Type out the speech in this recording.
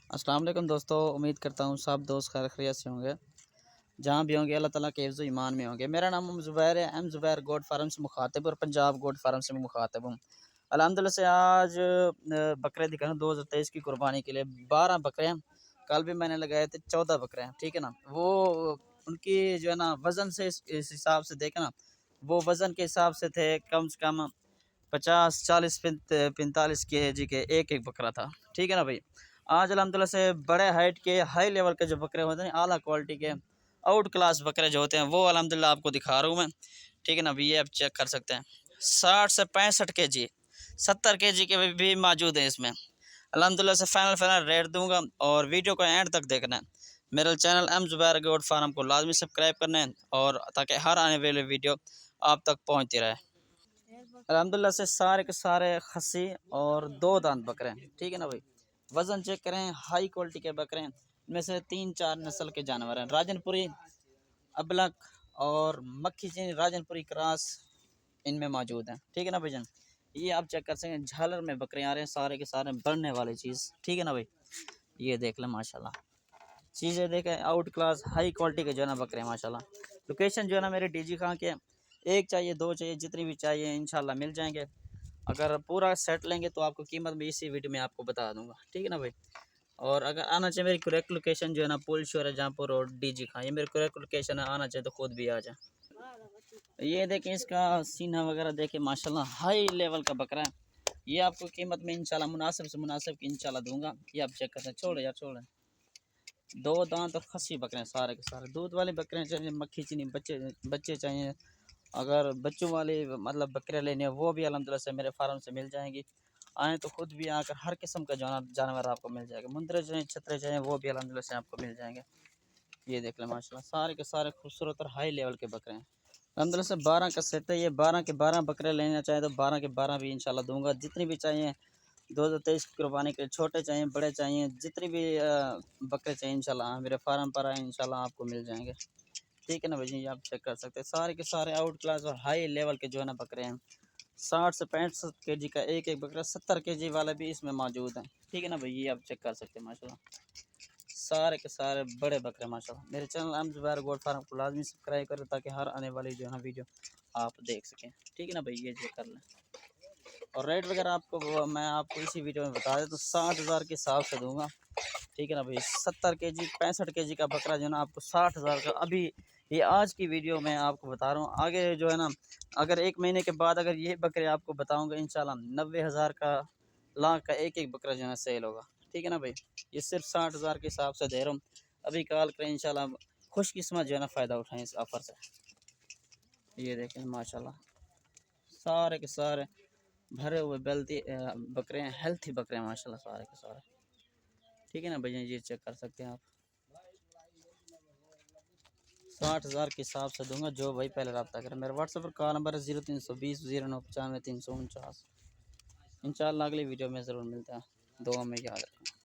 अस्सलाम वालेकुम दोस्तों, उम्मीद करता हूँ सब दोस्त खैर खैरियत से होंगे। जहाँ भी होंगे अल्लाह ताला के हिफ्ज़ ईमान में होंगे। मेरा नाम ज़ुबैर है, एम ज़ुबैर गोट फार्म से मुखातिब और पंजाब गोट फार्म से मुखातिब हूँ। अल्हम्दुलिल्लाह से आज बकरे दिखा रहा हूँ 2023 की कुर्बानी के लिए 12 बकरे हैं। कल भी मैंने लगाए थे 14 बकरे हैं, ठीक है ना। वो उनकी जो है ना वज़न से इस हिसाब से देखें ना, वो वज़न के हिसाब से थे कम से कम 50 40 45 केजी के एक एक बकरा था, ठीक है ना भाई। आज अल्हम्दुलिल्लाह से बड़े हाइट के हाई लेवल के जो बकरे होते हैं, आला क्वालिटी के आउट क्लास बकरे जो होते हैं, वो अल्हम्दुलिल्लाह आपको दिखा रहा हूँ मैं, ठीक है ना। अभी ये आप चेक कर सकते हैं 60 से 65 केजी 70 केजी के भी मौजूद हैं इसमें। अल्हम्दुलिल्लाह से फाइनल रेट दूंगा और वीडियो को एंड तक देखना है। मेरे channel M Zubair goat farm को लाजमी सब्सक्राइब करना है और ताकि हर आने वाले वीडियो आप तक पहुँचती रहे। अल्हम्दुलिल्लाह से सारे के सारे खस्सी और 2 दांत बकरे हैं, ठीक है ना भाई। वज़न चेक करें, हाई क्वालिटी के बकरे हैं। इनमें से 3-4 नस्ल के जानवर हैं। राजनपुरी, अबलक और मक्खी चीनी राजनपुरी क्रॉस इनमें मौजूद हैं, ठीक है ना भाईजान। ये आप चेक कर सकते हैं, झालर में बकरे आ रहे हैं, सारे के सारे बढ़ने वाली चीज़, ठीक है ना भाई। ये देख लें माशाल्लाह, चीज़ें देखें आउट क्लास हाई क्वालिटी के जो है ना बकरे हैं माशाल्लाह। लोकेशन जो है ना मेरे डीजी खां के, एक चाहिए 2 चाहिए जितनी भी चाहिए इंशाल्लाह मिल जाएंगे। अगर पूरा सेट लेंगे तो आपको कीमत भी इसी वीडियो में आपको बता दूंगा, ठीक है ना भाई। और अगर आना चाहिए मेरी करेक्ट लोकेशन जो है ना पुल शोर है जहाँपुर रोड डीजी खां, ये मेरी करेक्ट लोकेशन है। आना चाहिए तो खुद भी आ जाए। ये देखें इसका सीना वगैरह देखें माशाल्लाह हाई लेवल का बकरा है। ये आपको कीमत में इंशाल्लाह मुनासिब से मुनासिब इंशाल्लाह दूंगा। ये आप चेक करते हैं, छोड़े यार छोड़े। 2 दांत और खस्सी बकरे हैं, सारे के सारे दूध वाले बकरे चाहिए, मक्खी चीनी बच्चे बच्चे चाहिए। अगर बच्चों वाले मतलब बकरे लेने हैं वो भी अल्हम्दुलिल्लाह से मेरे फार्म से मिल जाएंगी। आएँ तो खुद भी आकर हर किस्म का जानवर आपको मिल जाएगा। मुंदरे चाहिए, छतरे चाहिए, वो भी अल्हम्दुलिल्लाह से आपको मिल जाएंगे। ये देख लें माशाल्लाह सारे के सारे खूबसूरत और हाई लेवल के बकरे हैं। अल्हम्दुलिल्लाह से 12 का सेट है। ये 12 के 12 बकरे लेना चाहें तो 12 के 12 भी इंशाल्लाह दूंगा। जितनी भी चाहिए 2023 की कुर्बानी के छोटे चाहिए बड़े चाहिए, जितनी भी बकरे चाहिए इंशाल्लाह मेरे फार्म पर आए इंशाल्लाह आपको मिल जाएंगे, ठीक है ना भाई जी। आप चेक कर सकते हैं सारे के सारे आउट क्लास और हाई लेवल के जो है ना बकरे हैं। 60 से 65 केजी का एक एक बकरा, 70 केजी वाला भी इसमें मौजूद है, ठीक है ना भाई। ये आप चेक कर सकते हैं माशाल्लाह सारे के सारे बड़े बकरे माशाल्लाह। मेरे channel M Zubair goat farm को लाजमी सब्सक्राइब करें ताकि हर आने वाली जो है ना वीडियो आप देख सकें, ठीक है ना भाई। ये चेक कर लें और रेट वगैरह आपको मैं आपको इसी वीडियो में बता दें तो 60,000 के हिसाब से दूंगा, ठीक है ना भाई। 70 केजी 65 केजी का बकरा जो है ना आपको 60,000 का अभी ये आज की वीडियो में आपको बता रहा हूँ। आगे जो है ना अगर 1 महीने के बाद अगर ये बकरे आपको बताऊँगा इंशाल्लाह 90,000 का लाख का एक एक बकरा जो है सेल होगा, ठीक है ना भाई। ये सिर्फ 60,000 के हिसाब से दे रहा हूँ। अभी कॉल करें इंशाल्लाह, खुशकिस्मत जो है ना फ़ायदा उठाएँ इस ऑफ़र से। ये देखें माशाल्लाह सारे के सारे भरे हुए बेल्दी बकरे हैं, हेल्थी बकरे हैं माशाल्लाह सारे के सारे, ठीक है ना भैया। ये चेक कर सकते हैं आप 60,000 के हिसाब से दूंगा। जो भाई पहले रब्ता करें, मेरा व्हाट्सएप पर कॉल नंबर है 0320 0995 349। इंशाल्लाह अगली वीडियो में ज़रूर मिलता है। दुआ में याद रखें।